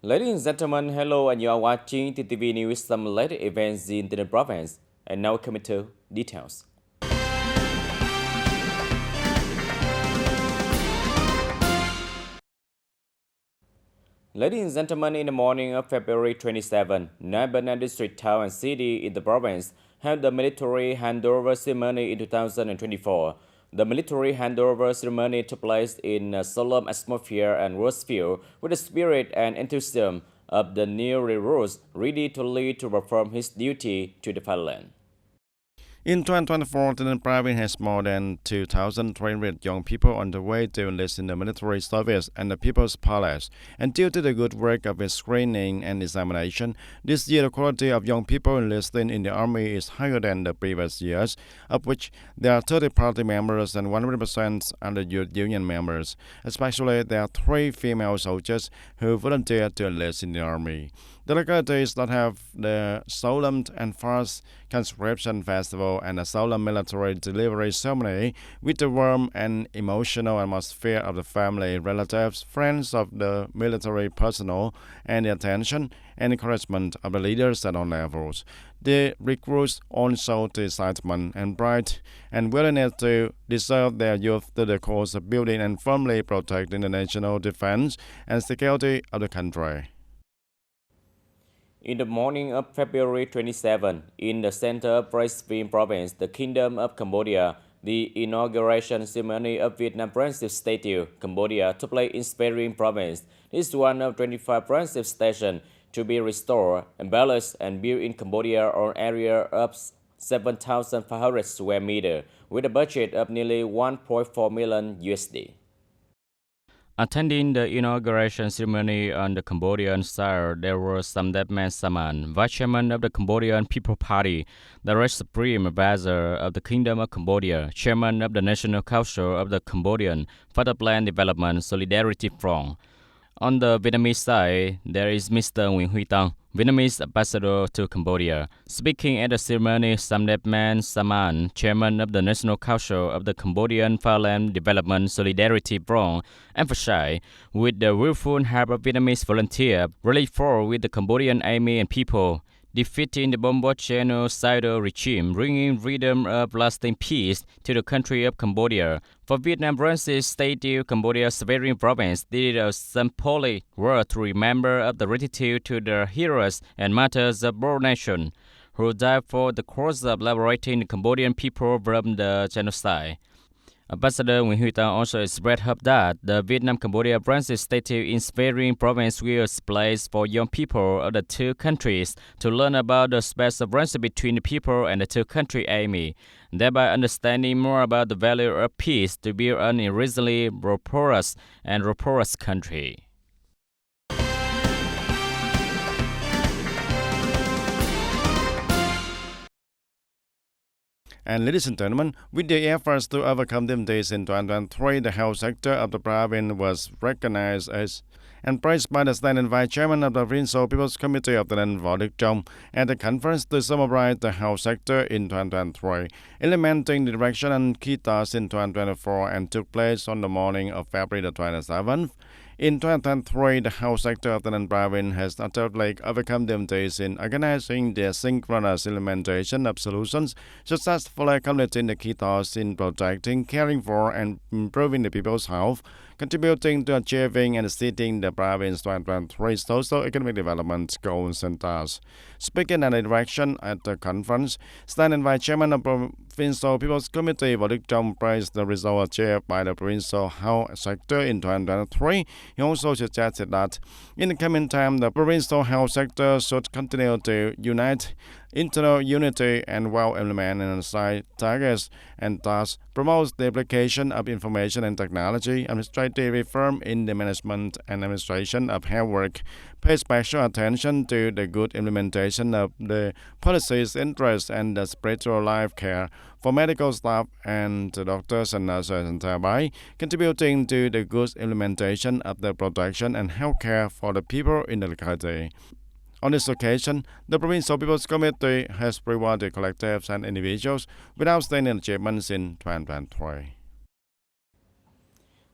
Ladies and gentlemen, hello, and you are watching TTV News, some latest events in the province. And now coming to details. Ladies and gentlemen, in the morning of February 27, Naibanan district, town and city in the province held the military handover ceremony in 2024. The military handover ceremony took place in a solemn atmosphere and was filled with the spirit and enthusiasm of the new recruit ready to lead to perform his duty to the fatherland. In 2024, the province has more than 2,300 young people on the way to enlist in the military service and the People's Palace. And due to the good work of its screening and examination, this year the quality of young people enlisting in the army is higher than the previous years, of which there are 30 party members and 100% are the youth union members. Especially, there are 3 female soldiers who volunteered to enlist in the army. The localities that have the solemn and fast conscription festival and a solemn military delivery ceremony with the warm and emotional atmosphere of the family, relatives, friends of the military personnel, and the attention and encouragement of the leaders at all levels. The recruits also the excitement and pride and willingness to deserve their youth to the cause of building and firmly protecting the national defense and security of the country. In the morning of February 27, in the center of Bracefield Province, the Kingdom of Cambodia, the inauguration ceremony of Vietnam Friendship Statue, Cambodia, took place in Sparing Province. This is one of 25 friendship stations to be restored, embellished, and built in Cambodia on an area of 7,500 square meters, with a budget of nearly 1.4 million USD. Attending the inauguration ceremony on the Cambodian side, there were Samdepman Saman, Vice Chairman of the Cambodian People Party, the Director Supreme Advisor of the Kingdom of Cambodia, Chairman of the National Council of the Cambodian Fatherland Development Solidarity Front. On the Vietnamese side, there is Mr. Nguyen Huy Tang, Vietnamese ambassador to Cambodia. Speaking at the ceremony, Samdepman Saman, chairman of the National Council of the Cambodian Fatherland Development Solidarity Front, emphasized with the willful help of Vietnamese volunteers really fought with the Cambodian army and people, defeating the genocidal regime, bringing freedom of lasting peace to the country of Cambodia. For Vietnam Friendship Statue, Cambodia's Sparing Province did a symbolic work to remember of the gratitude to the heroes and martyrs of our nation, who died for the cause of liberating the Cambodian people from the genocide. Ambassador Nguyen Huy Tang also expressed hope that the Vietnam-Cambodia Friendship Statue in Sparing Province will be placed for young people of the two countries to learn about the special friendship between the people and the two country army, thereby understanding more about the value of peace to build an increasingly prosperous and prosperous country. And ladies and gentlemen, with the efforts to overcome temptations in 2023, the health sector of the province was recognized as and praised by the standing vice chairman of the Provincial People's Committee of the Land Võ Đức Trong at the conference to summarize the health sector in 2023, implementing the direction and key tasks in 2024 and took place on the morning of February the 27th. In 2023, the health sector of the Nan province has utterly overcome temptations in organizing the synchronous implementation of solutions, successfully completing the key tasks in protecting, caring for, and improving the people's health, contributing to achieving and exceeding the province's 2023 social-economic development goals and tasks. Speaking at the direction at the conference, standing vice chairman of the Provincial People's Committee Võ Đức Trong praised the result achieved by the provincial health sector in 2023. He also suggested that in the coming time, the provincial health sector should continue to unite internal unity and well implement and assign targets and thus promotes the application of information and technology, administrative reform in the management and administration of health work, pay special attention to the good implementation of the policies, interests, and the spiritual life care for medical staff and doctors and nurses, and thereby contributing to the good implementation of the protection and health care for the people in the locality. On this occasion, the Provincial People's Committee has rewarded collectives and individuals with outstanding achievements in 2023.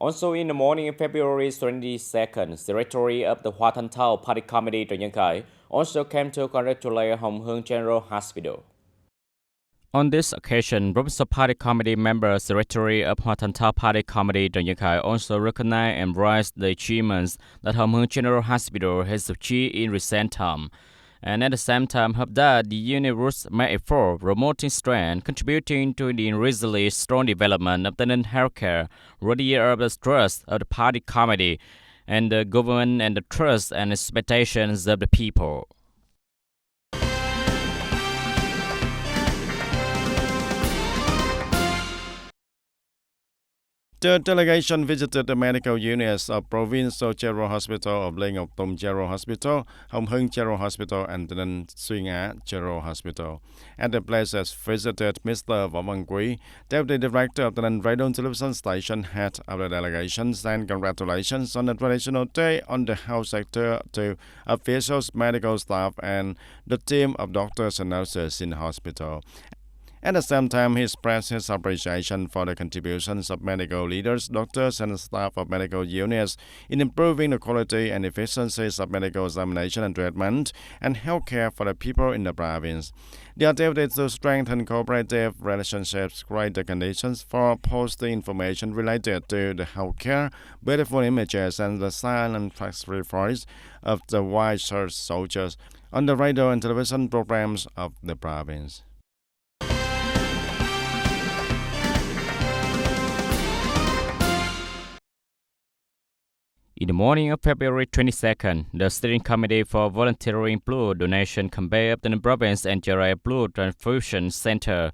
Also in the morning of February 22nd, Secretary of the Hoa Thanh Thao Party Committee Trần Nhân Khải also came to congratulate Hồng Hương General Hospital. On this occasion, Provincial Party Committee member Secretary of Hoa Thanh Thao Party Committee Trần Nhân Khải also recognized and praised the achievements that Hồng Hương General Hospital has achieved in recent time, and at the same time hope that the unit would make effort promoting strength, contributing to the increasingly strong development of the healthcare, worthy of the trust of the Party Committee and the government and the trust and expectations of the people. The delegation visited the medical units of Provincial General Hospital of Lê Ngọc Tùng General Hospital, Hồng Hưng General Hospital, and then Xuyên Á General Hospital. At the places visited, Mr. Võ Văn Quý, Deputy Director of the radio television station, head of the delegation, sent congratulations on the traditional day on the health sector to officials, medical staff, and the team of doctors and nurses in the hospital. At the same time, he expressed his appreciation for the contributions of medical leaders, doctors, and staff of medical units in improving the quality and efficiencies of medical examination and treatment and healthcare for the people in the province. They are devoted to strengthen cooperative relationships, create the conditions for posting information related to the healthcare, beautiful images, and the silent factory voice of the white shirt soldiers on the radio and television programs of the province. In the morning of February 22nd, the Steering Committee for Voluntary Blood Donation Campaign of the province and Jerai Blood Transfusion Center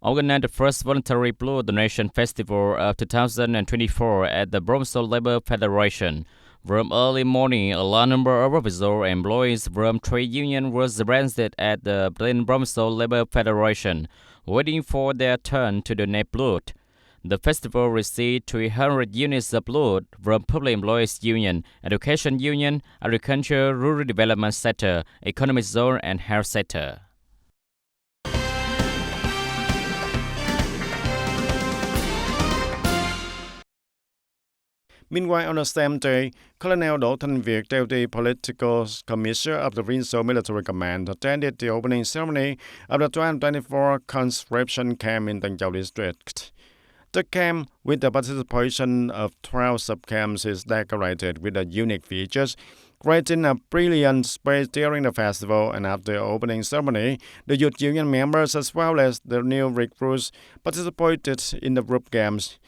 organized the first voluntary blood donation festival of 2024 at the Provincial Labour Federation. From early morning, a large number of provincial employees from trade union was arrested at the Provincial Labour Federation, waiting for their turn to donate blood. The festival received 300 units of blood from Public Employees Union, Education Union, Agriculture, Rural Development Sector, Economic Zone, and Health Sector. Meanwhile, on the same day, Colonel Đỗ Thanh Việt, Deputy Political Commissioner of the Provincial Military Command, attended the opening ceremony of the 2024 conscription camp in Tân Châu District. The camp, with the participation of 12 sub-camps, is decorated with unique features, creating a brilliant space during the festival. And after the opening ceremony, the youth union members as well as the new recruits participated in the group games.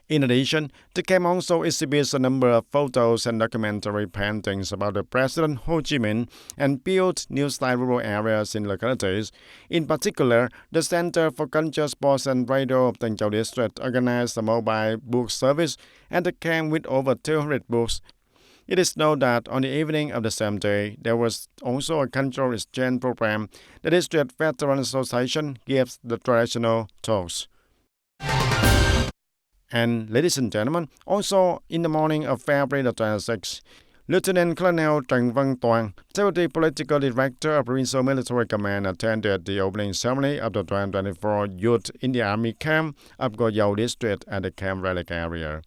In addition, the camp also exhibits a number of photos and documentary paintings about the President Ho Chi Minh and built new style rural areas in localities. In particular, the Center for Culture, Sports and Radio of Tân Châu District organized a mobile book service at the camp with over 200 books. It is known that on the evening of the same day, there was also a cultural exchange program. The District Veteran Association gives the traditional talks. And ladies and gentlemen, also in the morning of February the 26th, Lieutenant Colonel Trần Văn Toàn, Deputy Political Director of Provincial Military Command, attended the opening ceremony of the 2024 Youth in the Army Camp of Go Dầu District at the Camp Relic area.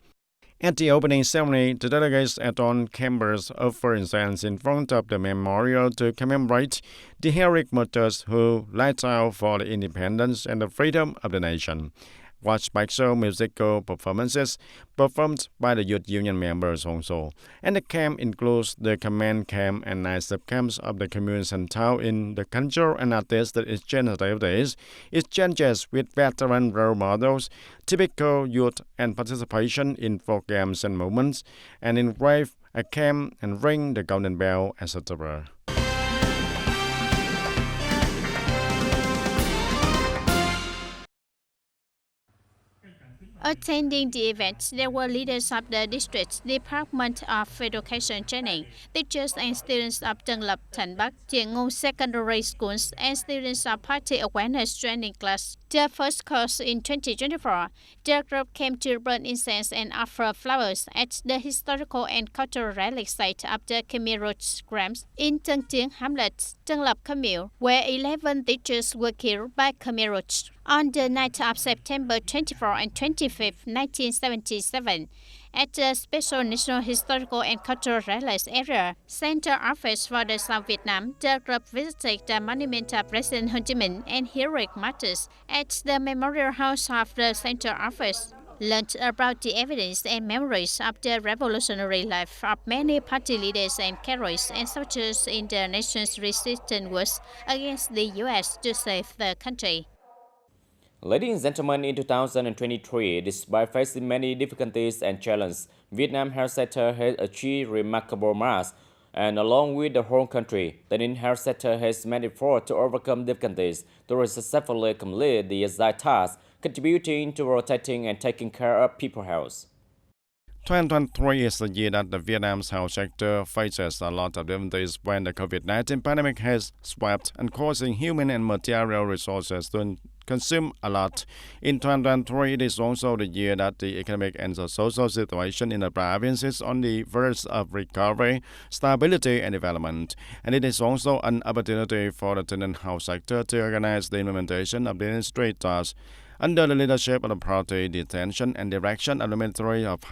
At the opening ceremony, the delegates adorned campers offered incense in front of the memorial to commemorate the heroic martyrs who light out for the independence and the freedom of the nation. Watch special musical performances performed by the youth union members also. And the camp includes the command camp and 9 sub-camps of the communes and town in the cultural and artistic exchange activities, exchanges with veteran role models, typical youth and participation in folk games and movements, and engrave a camp and ring the golden bell, etc. Attending the event, there were leaders of the district Department of Education Training, teachers and students of Tân Lập, Thành Bắc, Thiện Ngôn Secondary Schools, and students of Party Awareness Training Class. The first course in 2024, the group came to burn incense and offer flowers at the historical and cultural relic site of the Khmer Rouge camps in Tân Tiến Hamlet, Tân Lập Commune, where 11 teachers were killed by Khmer Rouge on the night of September 24 and 25, 1977. At the Special National Historical and Cultural Relics Area, Center Office for the South Vietnam, the group visited the monument of President Ho Chi Minh and heroic martyrs at the Memorial House of the Center Office, learned about the evidence and memories of the revolutionary life of many party leaders and heroes and soldiers in the nation's resistance wars against the U.S. to save the country. Ladies and gentlemen, in 2023, despite facing many difficulties and challenges, Vietnam health sector has achieved remarkable marks, and along with the whole country, the Ninh health sector has made effort to overcome difficulties to successfully complete the assigned tasks, contributing to protecting and taking care of people's health. 2023 is the year that the Vietnam's health sector faces a lot of difficulties when the COVID-19 pandemic has swept and causing human and material resources to consume a lot. In 2023, it is also the year that the economic and the social situation in the province is on the verge of recovery, stability, and development. And it is also an opportunity for the tenant health sector to organize the implementation of the industry tasks. Under the leadership of the party, the attention and direction of the Ministry of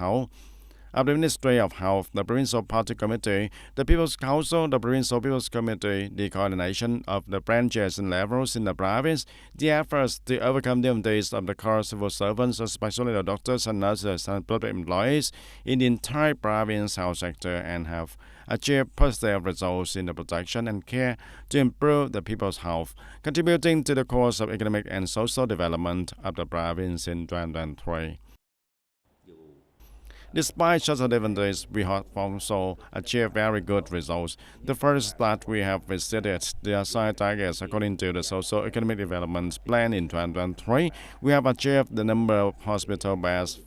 Health, the Provincial Party Committee, the People's Council, the Provincial People's Committee, the coordination of the branches and levels in the province, the efforts to overcome the difficulties of the core civil servants, especially the doctors and nurses and public employees in the entire province health sector, and have achieved positive results in the protection and care to improve the people's health, contributing to the course of economic and social development of the province in 2023. Despite such difficulties, we have also achieved very good results. The first that we have visited the assigned targets according to the Socio-Economic Development Plan in 2023. We have achieved the number of hospital beds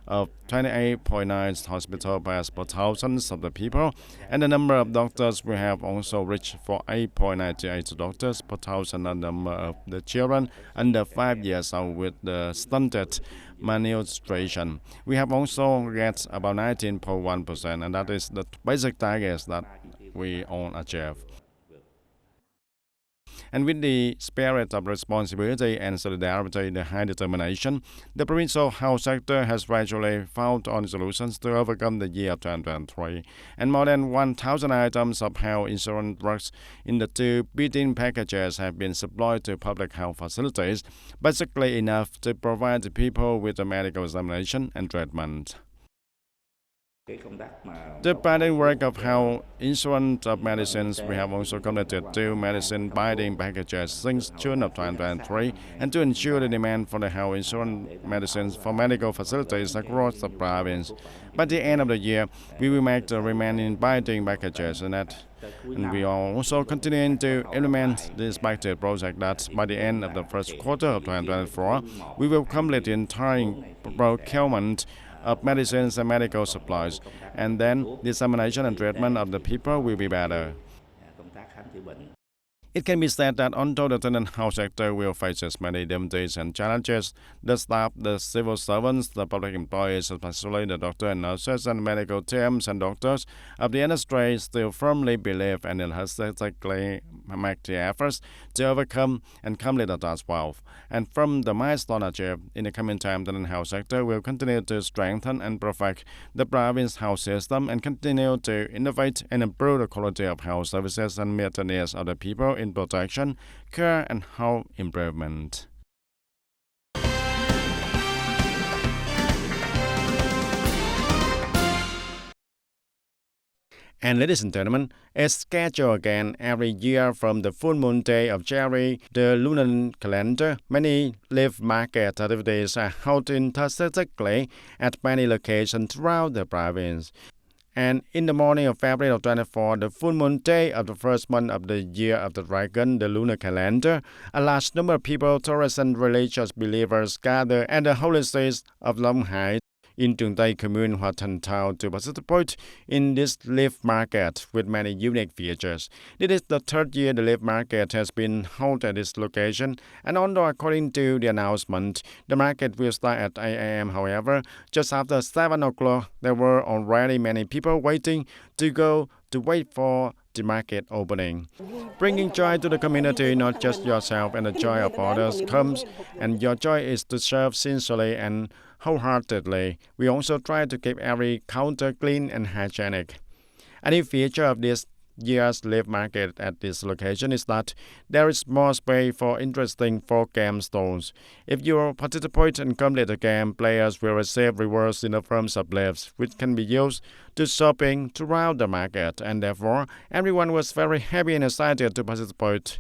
of 28.9 hospital beds per thousands of the people, and the number of doctors we have also reached for 8.98 doctors per thousand, and the number of the children under 5 years old with the stunted malnutrition. We have also get about 19.1%, and that is the basic targets that we all achieve. And with the spirit of responsibility and solidarity, the high determination, the provincial health sector has gradually found on solutions to overcome the year 2023. And more than 1,000 items of health insurance drugs in the 2 bidding packages have been supplied to public health facilities, basically enough to provide the people with a medical examination and treatment. The binding work of health insurance of medicines, we have also completed 2 medicine binding packages since June of 2023, and to ensure the demand for the health insurance medicines for medical facilities across the province. By the end of the year, we will make the remaining binding packages, and we are also continuing to implement the expected project that by the end of the first quarter of 2024, we will complete the entire procurement of medicines and medical supplies, and then the examination and treatment of the people will be better. It can be said that although the tenant health sector will face many difficulties and challenges, the staff, the civil servants, the public employees, especially the doctors and nurses and medical teams and doctors of the industry, still firmly believe and enthusiastically make the efforts to overcome and complete the task well. And from the milestone achieved in the coming time, the tenant health sector will continue to strengthen and perfect the province health system and continue to innovate and improve the quality of health services and meet the needs of the people in protection, care, and health improvement. And ladies and gentlemen, as scheduled again every year from the full moon day of January, the lunar calendar, many live market activities are held enthusiastically at many locations throughout the province. And in the morning of February of 24, the full moon day of the first month of the year of the dragon, the lunar calendar, a large number of people, tourists and religious believers gather at the holy cities of Long Hai in Trung Tây Commune, Hoa Thanh Town to participate in this leaf market with many unique features. This is the third year the leaf market has been held at this location, and although according to the announcement, the market will start at 8 a.m. However, just after 7 o'clock, there were already many people waiting to wait for the market opening. Bringing joy to the community, not just yourself, and the joy of others comes, and your joy is to serve sincerely and wholeheartedly. We also try to keep every counter clean and hygienic. A new feature of this year's live market at this location is that there is more space for interesting folk game stalls. If you participate and complete a game, players will receive rewards in the forms of lives, which can be used to shopping throughout the market, and therefore everyone was very happy and excited to participate.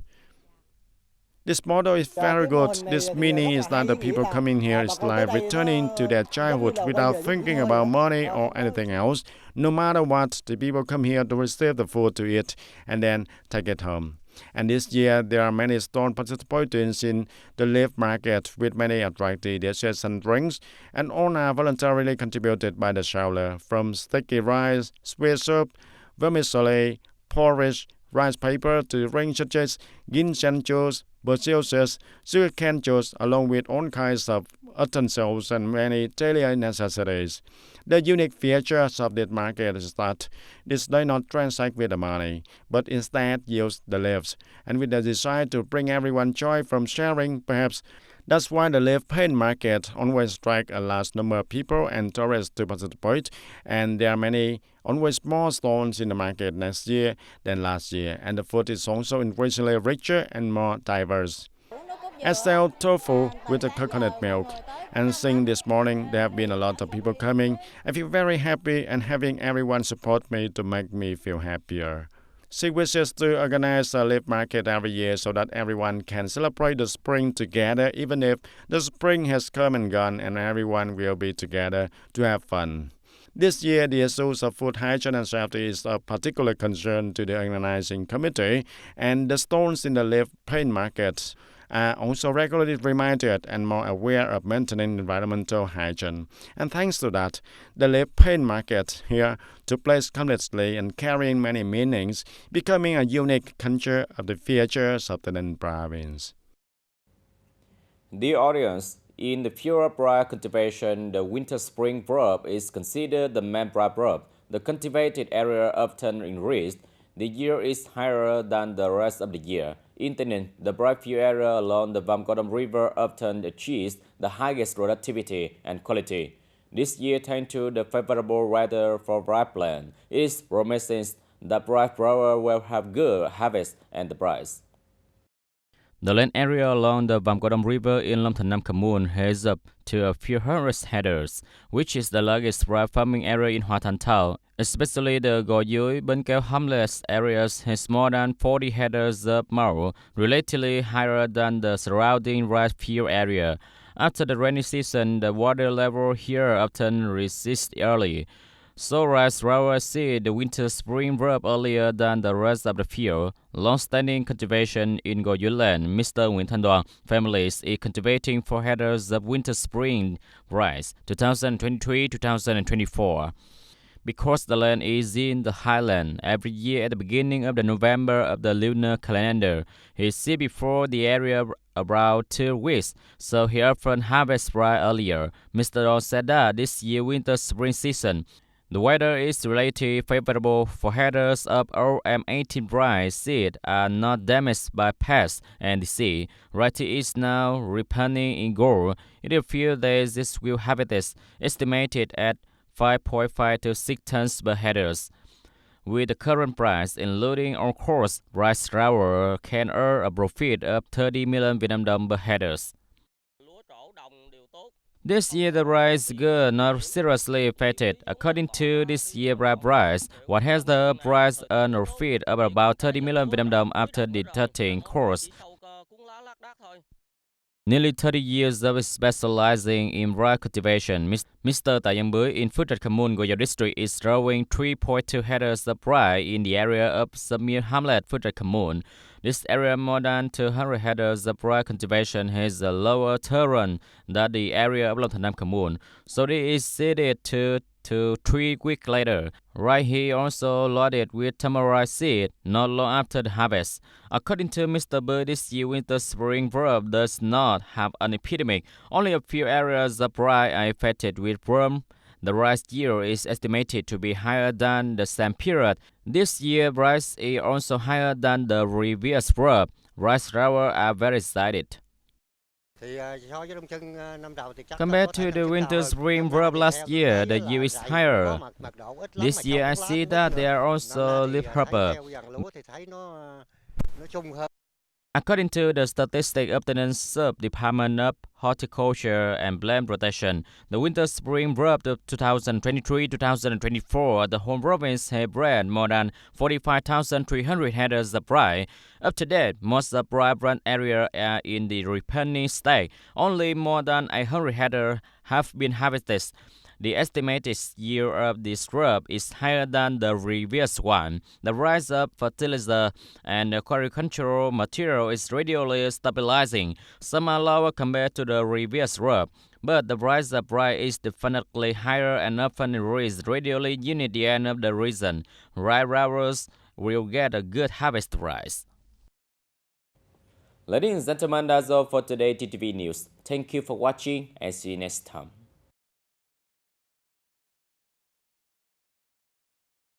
This model is very good. This meaning is that the people coming here is like returning to their childhood without thinking about money or anything else. No matter what, the people come here to receive the food to eat and then take it home. And this year, there are many stall participants in the live market with many attractive dishes and drinks, and all are voluntarily contributed by the seller, from sticky rice, sweet soup, vermicelli, porridge, rice paper to drink such as ginseng juice, basil juice, sugarcane juice, along with all kinds of utensils and many daily necessities. The unique features of this market is that this does not transact with the money, but instead use the lives, and with the desire to bring everyone joy from sharing, perhaps. That's why the live paint market always attracts a large number of people and tourists to participate, and there are many always more stalls in the market next year than last year, and the food is also increasingly richer and more diverse. I sell tofu with the coconut milk, and since this morning there have been a lot of people coming. I feel very happy, and having everyone support me to make me feel happier. She wishes to organize a live market every year so that everyone can celebrate the spring together, even if the spring has come and gone, and everyone will be together to have fun. This year, the issues of food hygiene and safety is of particular concern to the organizing committee, and the stalls in the live paint market are also regularly reminded and more aware of maintaining environmental hygiene. And thanks to that, the live paint market here took place completely and carrying many meanings, becoming a unique culture of the features of the Ninh province. Dear audience, in the pure rice cultivation, the winter-spring crop is considered the main crop. The cultivated area often enriched. The yield is higher than the rest of the year. In TayNinhTV, the bright field area along the Vamkodong River often achieves the highest productivity and quality. This year, thanks to the favorable weather for ripe plant, it is promising that ripe grower will have good harvest and the price. The land area along the Vamkodong River in Long Thanh Nam Commune has up to a few hundred hectares, which is the largest rice farming area in Hoa Thanh Thao. Especially the Gò Dưới, Bến Kéo hamlets areas has more than 40 hectares of mow, relatively higher than the surrounding rice field area. After the rainy season, the water level here often recedes early. So rice growers see the winter-spring crop earlier than the rest of the field. Long-standing cultivation in Gò Dưới land, Mr. Nguyễn Thanh Đoàn families is cultivating 4 hectares of winter-spring rice, 2023-2024. Because the land is in the highland, every year at the beginning of the November of the lunar calendar, he sees before the area about 2 weeks, so he often harvests rice earlier. Mr. Don said that this year winter-spring season, the weather is relatively favorable for hectares of RM18 rice seed are not damaged by pests and disease. Rice is now ripening in gold. It appears that this will harvest estimated at 5.5 to 6 tons per hectare. With the current price, including on cost, rice grower can earn a profit of 30 million Vietnam dong per hectare. This year the rice is good, not seriously affected. According to this year's price, what has the price earned a profit of about 30 million Vietnam dong after deducting costs. Nearly 30 years of specializing in rice cultivation, Mr. TayNinhTV in Phu Trạch Commune, Gò Dầu district is growing 3.2 hectares of rice in the area of Samir Hamlet, Phu Trạch Commune. This area, more than 200 hectares of rice cultivation, has a lower terrain than the area of Long Thanh Nam Commune, so it is seeded 2 to 3 weeks later. Right here also loaded with tamarind seed not long after the harvest. According to Mr. Bird, this year winter-spring crop does not have an epidemic. Only a few areas of rice are affected with worm. The rice yield is estimated to be higher than the same period. This year, rice is also higher than the previous crop. Rice growers are very excited. Compared to the winter spring crop last year, the yield is higher. This year I see that there are also leaf hopper. According to the statistics of the Sub-Department of Horticulture and Plant Protection, the winter-spring crop of 2023-2024, the whole province has bred more than 45,300 hectares of rye. Up to date, most of rye plant area are in the ripening stage. Only more than 100 hectares have been harvested. The estimated yield of this crop is higher than the previous one. The price of fertilizer and agricultural material is gradually stabilizing. Some are lower compared to the previous crop, but the price of rye is definitely higher and often increases gradually in the end of the season. Rye growers will get a good harvest price. Ladies and gentlemen, that's all for today TTV News. Thank you for watching and see you next time.